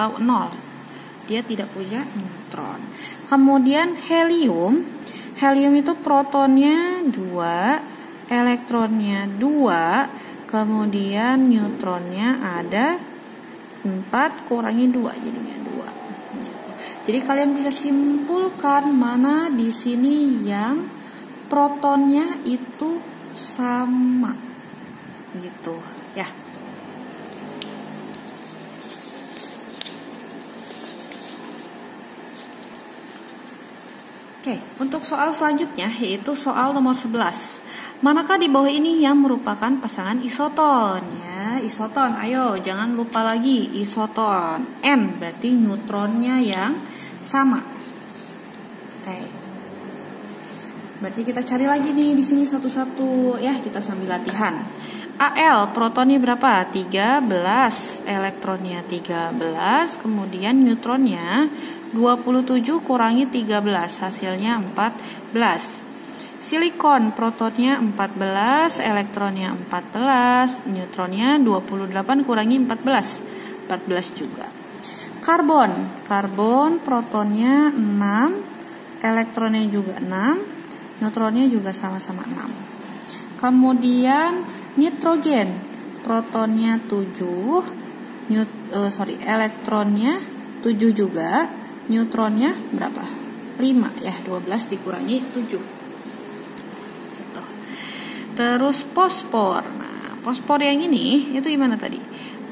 atau 0. Dia tidak punya neutron. Kemudian helium itu protonnya 2, elektronnya 2, kemudian neutronnya ada 4 kurangi 2 jadinya 2. Jadi kalian bisa simpulkan mana di sini yang protonnya itu sama. Gitu ya. Oke, untuk soal selanjutnya yaitu soal nomor 11. Manakah di bawah ini yang merupakan pasangan isoton? Ya, isoton. Ayo, jangan lupa lagi isoton. N berarti neutronnya yang sama. Oke. Berarti kita cari lagi nih di sini satu-satu ya, kita sambil latihan. Al protonnya berapa? 13, elektronnya 13, kemudian neutronnya 27 kurangi 13, hasilnya 14. Silikon protonnya 14, elektronnya 14, neutronnya 28 kurangi 14 juga. Karbon protonnya 6, elektronnya juga 6, neutronnya juga sama-sama 6. Kemudian nitrogen protonnya 7, elektronnya 7 juga, neutronnya berapa? 5 ya, 12 dikurangi 7. Gitu. Terus fosfor. Nah, fosfor yang ini itu gimana tadi?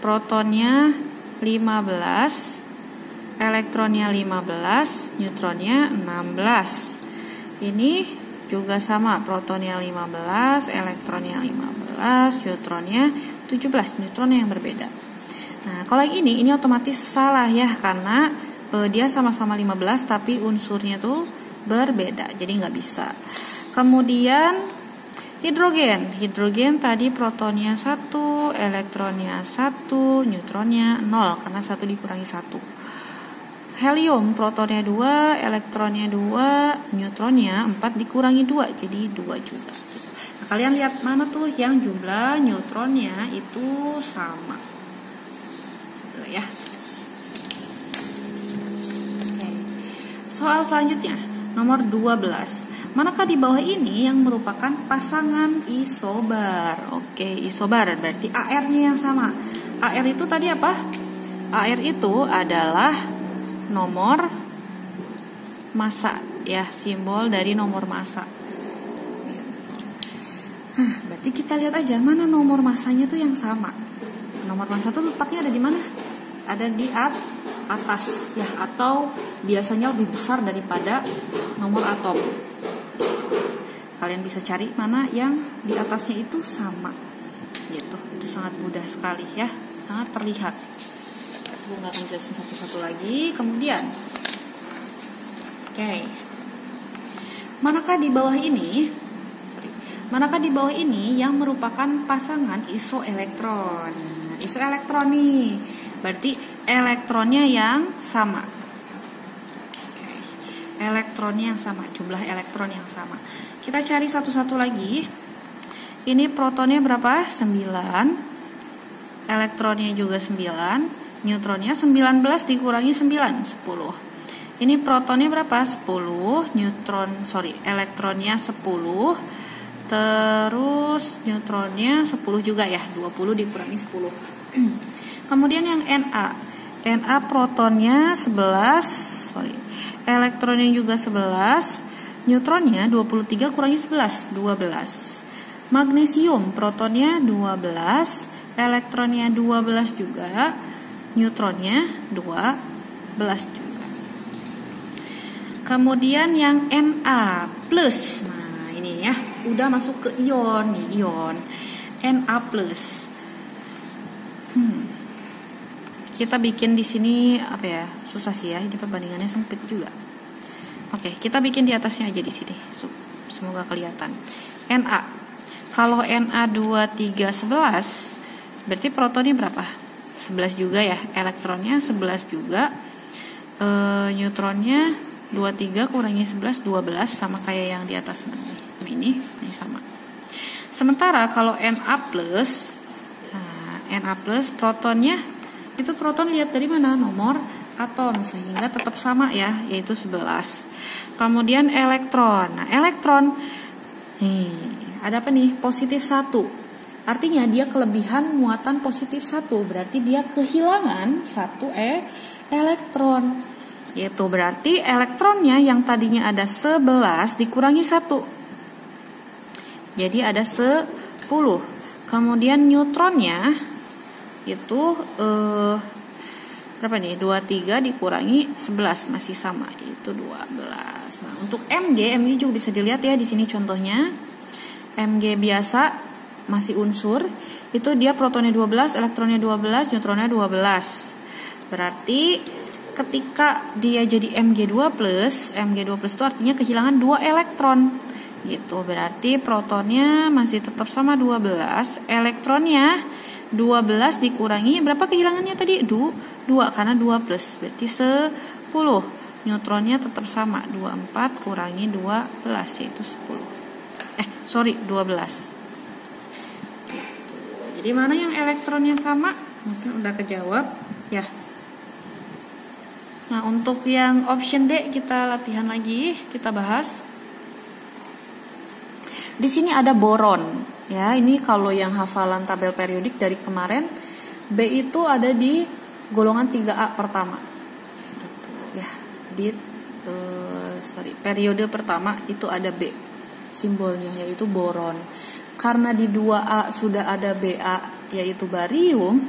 Protonnya 15, elektronnya 15, neutronnya 16. Ini juga sama, protonnya 15, elektronnya 15, neutronnya 17, neutron yang berbeda. Nah, kalau yang ini otomatis salah ya, karena dia sama-sama 15 tapi unsurnya tuh berbeda, jadi nggak bisa. Kemudian hidrogen tadi protonnya 1, elektronnya 1, neutronnya 0 karena 1 dikurangi 1. Helium protonnya 2, elektronnya 2, neutronnya 4 dikurangi 2 jadi 2 juga. Nah, kalian lihat mana tuh yang jumlah neutronnya itu sama. Gitu ya. Soal selanjutnya, nomor 12. Manakah di bawah ini yang merupakan pasangan isobar? Oke, isobar berarti AR-nya yang sama. AR itu tadi apa? AR itu adalah nomor massa, ya, simbol dari nomor massa. Berarti kita lihat aja mana nomor massanya tuh yang sama. Nomor massa tuh letaknya ada di mana? Ada di atas ya, atau biasanya lebih besar daripada nomor atom. Kalian bisa cari mana yang di atasnya itu sama gitu. Itu sangat mudah sekali ya, sangat terlihat. Aku nggak akan jelasin satu-satu lagi. Kemudian manakah di bawah ini yang merupakan pasangan isoelektron? Nah, isoelektron nih berarti elektronnya yang sama. Elektronnya yang sama, jumlah elektron yang sama. Kita cari satu-satu lagi. Ini protonnya berapa? 9. Elektronnya juga 9. Neutronnya 19 dikurangi 9, 10. Ini protonnya berapa? 10. Elektronnya 10. Terus neutronnya 10 juga ya, 20 dikurangi 10. Kemudian yang Na protonnya 11, elektronnya juga 11, neutronnya 23 kurangi 11, 12. Magnesium protonnya 12, elektronnya 12 juga, neutronnya 12 juga. Kemudian yang Na plus. Nah, ini ya, udah masuk ke ion nih, ion Na plus. Kita bikin di sini apa ya? Susah sih ya, ini perbandingannya sempit juga. Oke, kita bikin di atasnya aja di sini. Semoga kelihatan. Na. Kalau Na 2, 3, 11, berarti protonnya berapa? 11 juga ya. Elektronnya 11 juga. Neutronnya 23 kurangi 11, 12, sama kayak yang di atas ini sama. Sementara kalau Na plus protonnya Itu proton lihat dari mana? Nomor atom, sehingga tetap sama ya, yaitu 11. Kemudian elektron. Nah, elektron nih, ada apa nih? Positif 1. Artinya dia kelebihan muatan positif 1, berarti dia kehilangan 1 elektron. Yaitu berarti elektronnya yang tadinya ada 11 dikurangi 1. Jadi ada 10. Kemudian neutronnya itu berapa nih? 23 dikurangi 11 masih sama, itu 12. Nah, untuk Mg juga bisa dilihat ya di sini contohnya. Mg biasa masih unsur, itu dia protonnya 12, elektronnya 12, neutronnya 12. Berarti ketika dia jadi Mg2+, Mg2+ itu artinya kehilangan 2 elektron. Gitu. Berarti protonnya masih tetap sama 12, elektronnya 12 dikurangi berapa kehilangannya tadi? 2 karena 2+, berarti 10. Neutronnya tetap sama, 24 kurangi 12 yaitu 10. 12. Jadi mana yang elektronnya sama? Mungkin udah kejawab ya. Nah, untuk yang option D kita latihan lagi, kita bahas. Di sini ada boron. Ya, ini kalau yang hafalan tabel periodik dari kemarin, B itu ada di golongan 3A pertama. Gitu, ya, di periode pertama itu ada B. Simbolnya yaitu boron. Karena di 2A sudah ada Ba yaitu barium,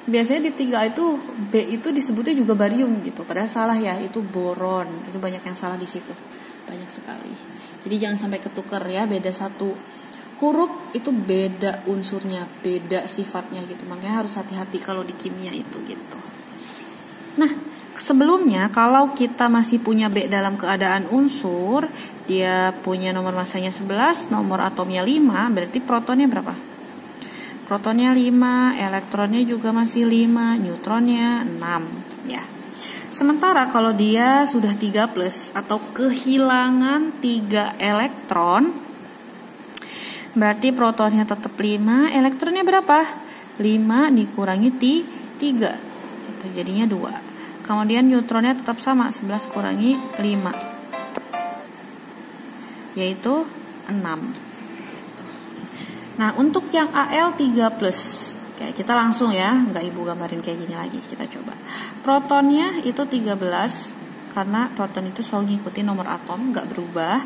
biasanya di 3A itu B itu disebutnya juga barium gitu. Padahal salah ya, itu boron. Itu banyak yang salah di situ. Banyak sekali. Jadi jangan sampai ketukar ya, beda satu huruf itu beda unsurnya, beda sifatnya gitu. Makanya harus hati-hati kalau di kimia itu gitu. Nah, sebelumnya kalau kita masih punya B dalam keadaan unsur, dia punya nomor masanya 11, nomor atomnya 5, berarti protonnya berapa? Protonnya 5, elektronnya juga masih 5, neutronnya 6 ya. Sementara kalau dia sudah 3+ atau kehilangan 3 elektron, berarti protonnya tetap 5, elektronnya berapa? 5 dikurangi 3, itu jadinya 2. Kemudian neutronnya tetap sama, 11 kurangi 5, yaitu 6. Nah, untuk yang Al3+, kayak kita langsung ya, nggak ibu gambarin kayak gini lagi, kita coba. Protonnya itu 13, karena proton itu selalu ngikutin nomor atom, nggak berubah.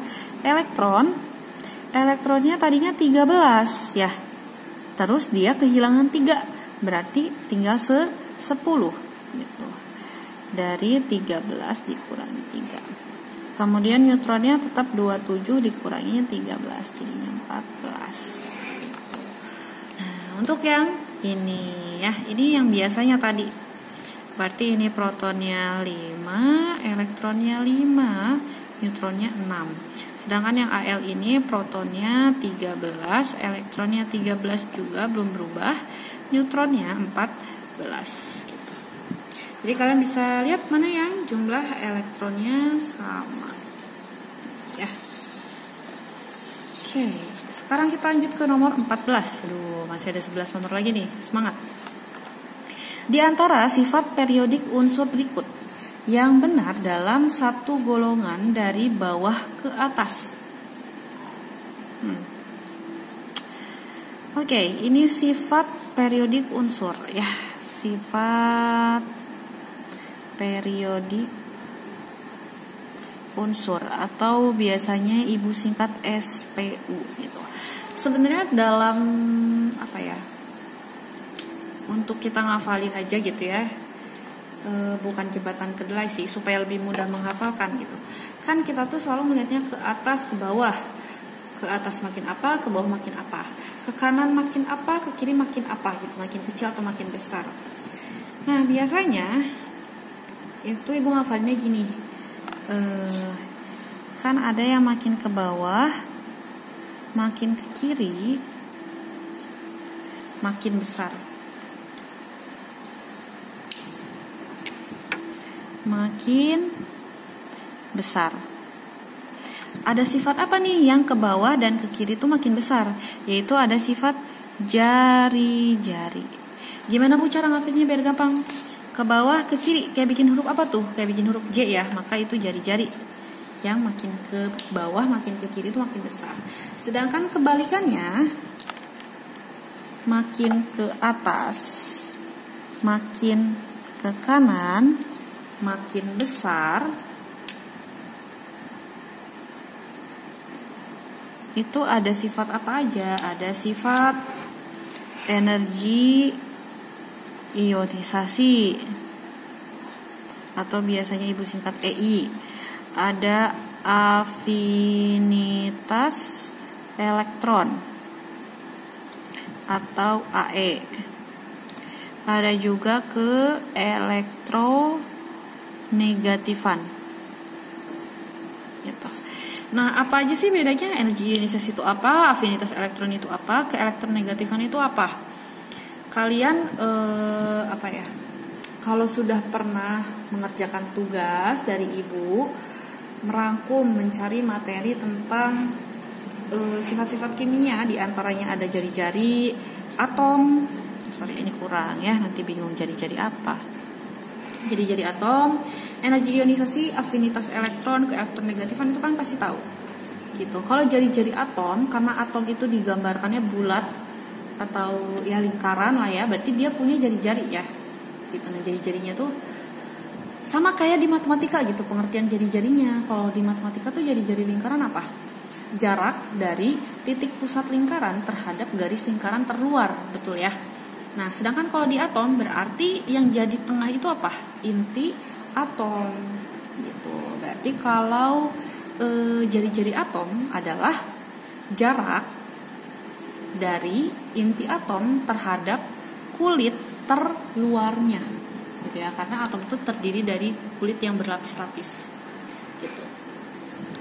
Elektronnya tadinya 13 ya, terus dia kehilangan 3, berarti tinggal 10 gitu. Dari 13 dikurangi 3. Kemudian neutronnya tetap 27 dikurangi 13, jadinya 14. Nah, untuk yang ini ya, ini yang biasanya tadi. Berarti ini protonnya 5, elektronnya 5, neutronnya 6. Sedangkan yang Al ini protonnya 13, elektronnya 13 juga belum berubah, neutronnya 14. Jadi kalian bisa lihat mana yang jumlah elektronnya sama. Ya. Oke, sekarang kita lanjut ke nomor 14. Aduh, masih ada 11 nomor lagi nih. Semangat. Di antara sifat periodik unsur berikut yang benar dalam satu golongan dari bawah ke atas. Oke, ini sifat periodik unsur ya. Sifat periodik unsur atau biasanya ibu singkat SPU gitu. Sebenarnya dalam apa ya? Untuk kita ngafalin aja gitu ya. Bukan jembatan kedelai sih, supaya lebih mudah menghafalkan gitu. Kan kita tuh selalu melihatnya ke atas ke bawah. Ke atas makin apa, ke bawah makin apa. Ke kanan makin apa, ke kiri makin apa gitu, makin kecil atau makin besar. Nah, biasanya itu ibu ngafalinnya gini, kan ada yang makin ke bawah, makin ke kiri, makin besar, makin besar. Ada sifat apa nih yang ke bawah dan ke kiri itu makin besar? Yaitu ada sifat jari-jari. Gimana Bu cara ngapitnya biar gampang? Ke bawah, ke kiri. Kayak bikin huruf apa tuh? Kayak bikin huruf J ya. Maka itu jari-jari. Yang makin ke bawah, makin ke kiri itu makin besar. Sedangkan kebalikannya, makin ke atas, makin ke kanan, makin besar. Itu ada sifat apa aja? Ada sifat energi ionisasi atau biasanya Ibu singkat EI. Ada afinitas elektron atau AE. Ada juga ke elektronegatifan. Gitu. Nah, apa aja sih bedanya? Energi ionisasi itu apa? Afinitas elektron itu apa? Ke elektronegatifan itu apa? Kalian kalau sudah pernah mengerjakan tugas dari Ibu, merangkum, mencari materi tentang sifat-sifat kimia, diantaranya ada jari-jari, atom. Sorry, ini kurang ya, nanti bingung jari-jari apa. Jari-jari atom, energi ionisasi, afinitas elektron ke elektronegatifan itu kan pasti tahu. Gitu. Kalau jari-jari atom, karena atom itu digambarkannya bulat atau ya lingkaran lah ya, berarti dia punya jari-jari ya. Gitu. Nah, jari-jarinya tuh sama kayak di matematika gitu, pengertian jari-jarinya. Kalau di matematika tuh jari-jari lingkaran apa? Jarak dari titik pusat lingkaran terhadap garis lingkaran terluar, betul ya? Nah, sedangkan kalau di atom berarti yang jadi tengah itu apa? Inti atom. Gitu. Berarti kalau jari-jari atom adalah jarak dari inti atom terhadap kulit terluarnya, gitu ya, karena atom itu terdiri dari kulit yang berlapis-lapis, gitu.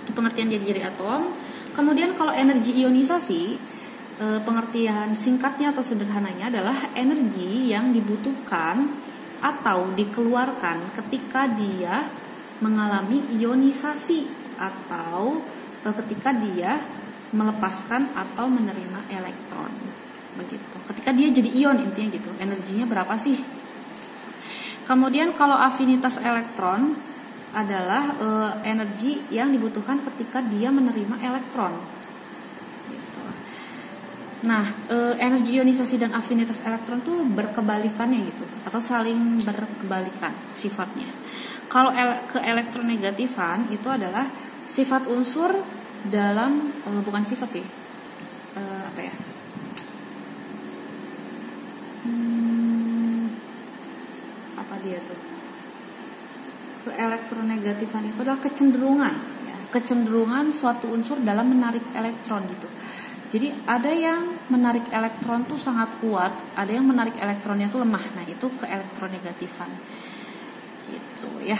Itu pengertian jari-jari atom. Kemudian kalau energi ionisasi, pengertian singkatnya atau sederhananya adalah energi yang dibutuhkan atau dikeluarkan ketika dia mengalami ionisasi atau ketika dia melepaskan atau menerima elektron, begitu. Ketika dia jadi ion, intinya gitu. Energinya berapa sih? Kemudian kalau afinitas elektron adalah energi yang dibutuhkan ketika dia menerima elektron. Gitu. Nah, energi ionisasi dan afinitas elektron tuh berkebalikannya gitu, atau saling berkebalikan sifatnya. Kalau ke elektronegatifan itu adalah sifat unsur dalam bukan sifat sih, apa dia tuh? Ke elektronegatifan itu adalah kecenderungan, ya, kecenderungan suatu unsur dalam menarik elektron gitu. Jadi ada yang menarik elektron tuh sangat kuat, ada yang menarik elektronnya tuh lemah. Nah, itu ke elektronegatifan, gitu ya.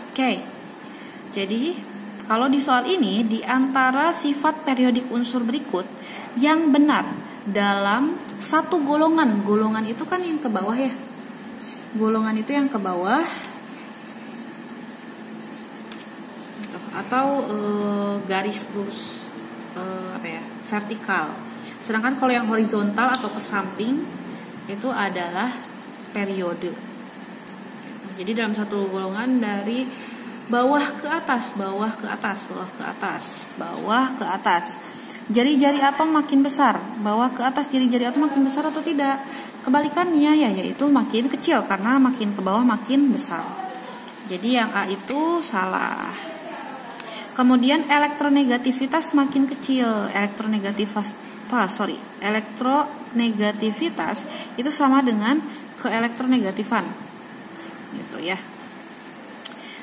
Oke. Jadi, kalau di soal ini, di antara sifat periodik unsur berikut yang benar dalam satu golongan. Golongan itu kan yang ke bawah ya. Golongan itu yang ke bawah. Atau garis lurus vertikal. Sedangkan kalau yang horizontal atau ke samping itu adalah periode. Jadi dalam satu golongan dari bawah ke atas, bawah ke atas, bawah ke atas, bawah ke atas. Jari-jari atom makin besar, bawah ke atas jari-jari atom makin besar atau tidak? Kebalikannya ya, yaitu makin kecil karena makin ke bawah makin besar. Jadi yang A itu salah. Kemudian elektronegativitas makin kecil. Elektronegativitas itu sama dengan ke elektronegatifan. Gitu ya.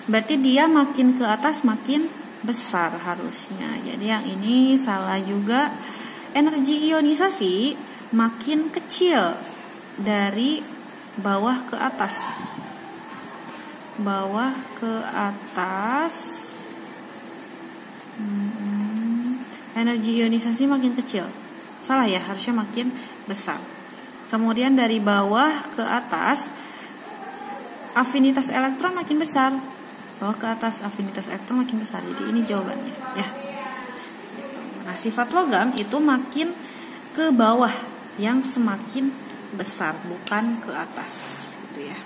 Berarti dia makin ke atas makin besar harusnya. Jadi yang ini salah juga. Energi ionisasi makin kecil dari bawah ke atas. Bawah ke atas. Energi ionisasi makin kecil. Salah ya, harusnya makin besar. Kemudian dari bawah ke atas, afinitas elektron makin besar. Bawah ke atas, afinitas elektron makin besar. Jadi ini jawabannya ya. Nah, sifat logam itu makin ke bawah yang semakin besar, bukan ke atas, gitu ya.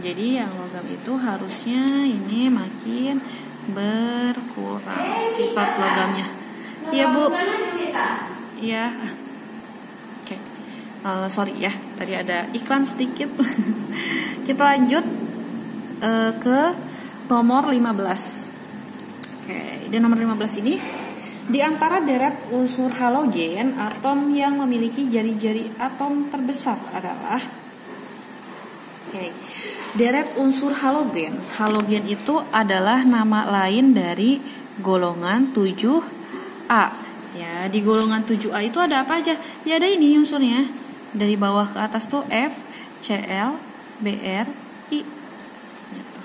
Jadi yang logam itu harusnya ini makin berkurang sifat logamnya. Iya Bu. Iya. Oke. Sorry ya, tadi ada iklan sedikit. Kita lanjut ke nomor 15. Oke, di nomor 15 ini, di antara deret unsur halogen, atom yang memiliki jari-jari atom terbesar adalah deret unsur halogen. Halogen itu adalah nama lain dari golongan 7A. Ya, di golongan 7A itu ada apa aja? Ya ada ini unsurnya. Dari bawah ke atas tuh F, Cl, Br, I. Gitu.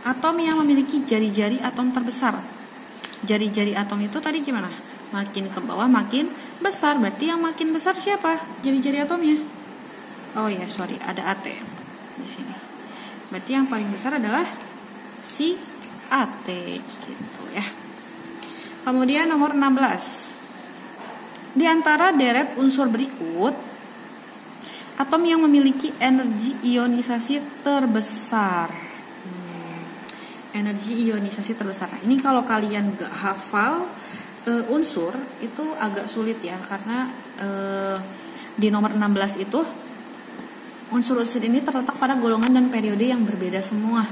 Atom yang memiliki jari-jari atom terbesar. Jari-jari atom itu tadi gimana? Makin ke bawah makin besar. Berarti yang makin besar siapa? Jari-jari atomnya. Oh ya, sorry, ada AT di sini. Berarti yang paling besar adalah si AT gitu ya. Kemudian nomor 16. Di antara deret unsur berikut, atom yang memiliki energi ionisasi terbesar. Energi ionisasi terbesar. Nah, ini kalau kalian gak hafal unsur itu agak sulit ya, karena di nomor 16 itu unsur-unsur ini terletak pada golongan dan periode yang berbeda semua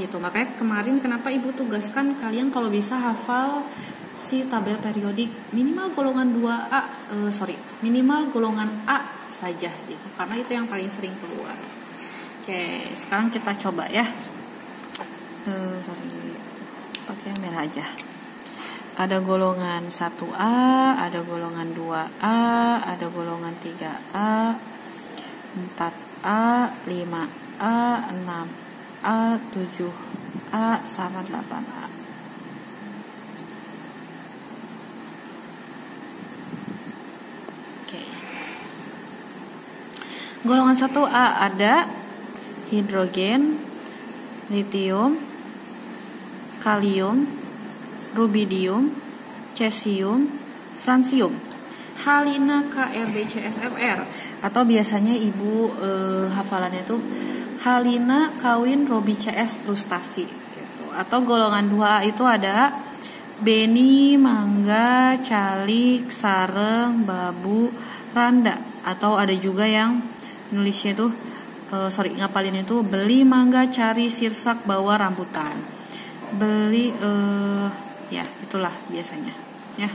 gitu. Makanya kemarin kenapa Ibu tugaskan kalian kalau bisa hafal si tabel periodik minimal golongan 2A, minimal golongan A saja gitu, karena itu yang paling sering keluar. Oke, sekarang kita coba ya. Pakai yang merah aja. Ada golongan 1A, ada golongan 2A, ada golongan 3A, 4A, 5A, 6A, 7A, sama 8A. Oke. Golongan 1A ada hidrogen, litium, kalium, rubidium, cesium, fransium, halina KRBCSFR. Atau biasanya Ibu hafalannya tuh halina kawin robi CS frustasi gitu. Atau golongan 2A itu ada beni, mangga, calik, sareng, babu, randa. Atau ada juga yang nulisnya tuh ngapalin itu beli, mangga, cari, sirsak, bawa, rambutan. Beli ya itulah biasanya ya.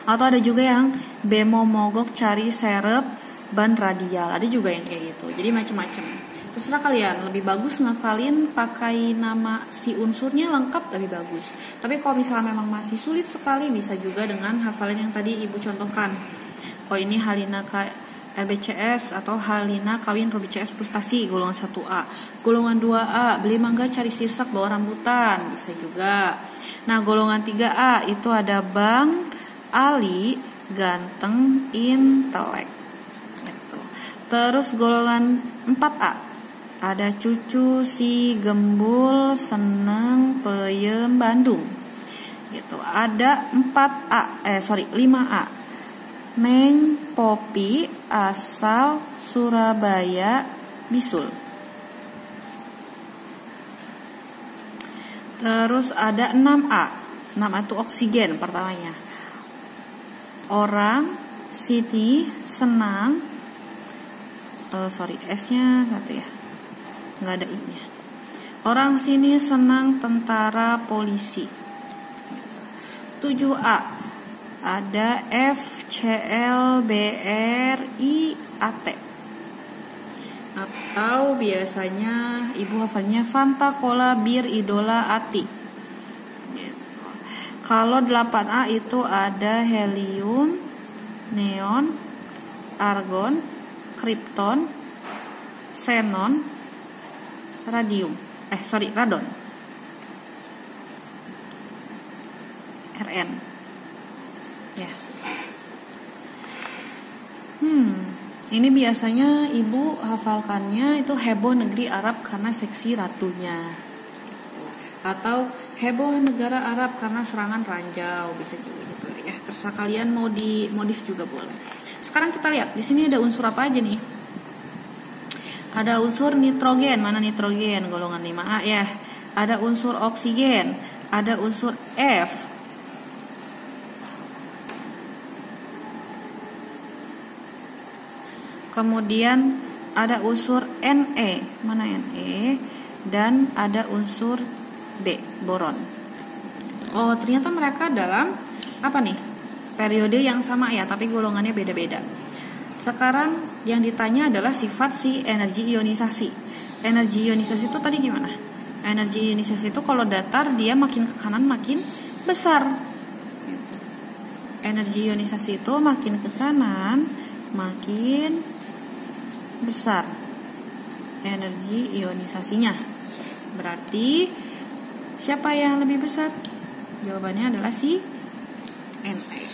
Atau ada juga yang bemo, mogok, cari, serep, ban radial. Ada juga yang kayak gitu. Jadi macam-macam. Terserah kalian. Lebih bagus ngafalin pakai nama si unsurnya lengkap, lebih bagus. Tapi kalau misalnya memang masih sulit sekali, bisa juga dengan hafalin yang tadi Ibu contohkan. Kalau ini halina RBCS atau halina kawin robi CS frustasi golongan 1A. Golongan 2A beli, mangga, cari, sirsak, bawa, rambutan. Bisa juga. Nah, golongan 3A itu ada bang, ali, ganteng, intelek gitu. Terus golongan 4A ada cucu, si, gembul, seneng, peyem, Bandung gitu. Ada 5A neng, popi, asal, Surabaya, bisul. Terus ada 6A. 6A itu oksigen pertamanya. Orang, sini, senang, S-nya satu ya, nggak ada I-nya. Orang, sini, senang, tentara, polisi. 7A ada F, CL, BR, I, AT. Atau biasanya Ibu hafalnya Fanta, Cola, Bir, Idola, Ati. Kalau 8A itu ada helium, neon, argon, krypton, xenon, radon. Rn. Ya. Ini biasanya Ibu hafalkannya itu heboh negeri Arab karena seksi ratunya. atau heboh negara Arab karena serangan ranjau, bisa juga gitu ya. Terserah kalian mau di modif juga boleh. Sekarang kita lihat di sini ada unsur apa aja nih? Ada unsur nitrogen, mana nitrogen golongan 5A ya. Ada unsur oksigen, ada unsur F. Kemudian ada unsur Ne, mana Ne? Dan ada unsur B, boron. Oh, ternyata mereka dalam apa nih? Periode yang sama ya, tapi golongannya beda-beda. Sekarang yang ditanya adalah sifat si energi ionisasi. Energi ionisasi itu tadi gimana? Energi ionisasi itu kalau datar dia makin ke kanan makin besar. Energi ionisasi itu makin ke kanan makin besar energi ionisasinya. Berarti siapa yang lebih besar? Jawabannya adalah si Ne.